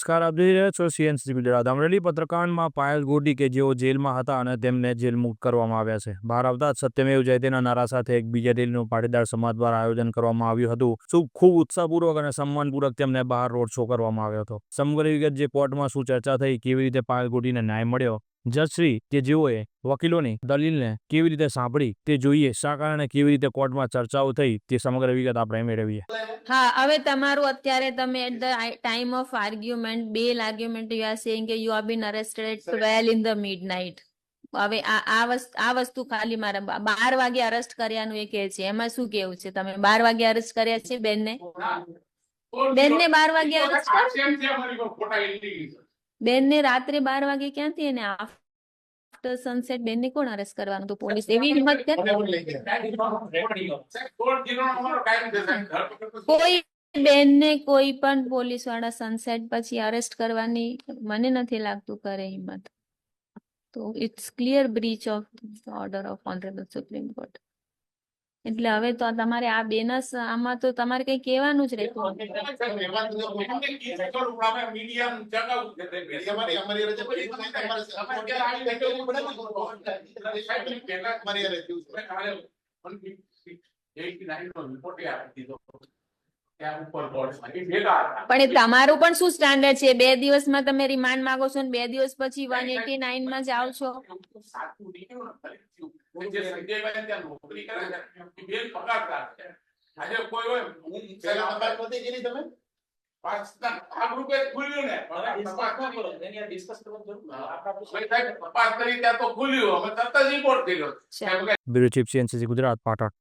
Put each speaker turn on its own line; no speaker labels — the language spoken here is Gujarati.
નમસ્કાર, આપ જોઈ રહ્યા છો સીએનસી ગુજરાત। અમરેલી પત્રકાંડમાં પાયલ ગોટી કે જેઓ જેલમાં હતા અને તેમને જેલ મુક્ત કરવામાં આવ્યા છે। બહાર આવતા સત્યમેવ જયતેના નારા સાથે એક બીજા રેલીનું પાટીદાર સમાજ દ્વારા આયોજન કરવામાં આવ્યું હતું। શું ખૂબ ઉત્સાહપૂર્વક અને સન્માનપૂર્વક તેમને બહાર રોડ શો કરવામાં આવ્યો હતો। સમગ્ર વિગત જે કોર્ટમાં શું ચર્ચા થઈ, કેવી રીતે પાયલ ગોટીને ન્યાય મળ્યો, જજશ્રી કે જેઓએ વકીલોની દલીલને કેવી રીતે સાંભળી તે જોઈએ, શા કારણે કેવી રીતે કોર્ટમાં ચર્ચાઓ થઈ તે સમગ્ર વિગત આપણે મેળવીએ।
હા, હવે તમારું અત્યારે તમે at the time of argument, bail argument, you are saying કે you are been arrested at 12 in the midnight। હવે આ વસ્તુ ખાલી મારા 12 વાગે અરેસ્ટ કર્યાનું એ કહે છે, એમાં શું કેવું છે? તમે 12 વાગે અરેસ્ટ કર્યા છે બેનને? બેનને 12 વાગે અરેસ્ટ કર્યા? બેનને રાત્રે 12 વાગે ક્યાંથી? એને આફ્ટર સનસેટ બેનને કોણ અરેસ્ટ કરવાનું? તો પોલીસ એવી હિંમત કરે? કોઈ બેનને કોઈ પણ પોલીસ વાળા સનસેટ પછી અરેસ્ટ કરવાની મને નથી લાગતું કરે હિંમત। તો it's clear breach of order of honourable supreme court. એટલે હવે તો તમારે આ બેનસ આમાં તો તમારે કઈ કહેવાનું જ રહેતું પણ એ તમારું પણ શું સ્ટાન્ડર્ડ છે? 2 દિવસમાં તમે રિમાન્ડ માંગો છો ને 2 દિવસ પછી 189 માં જાઓ છો।
Bureau chief CNC Gujarat, Patan.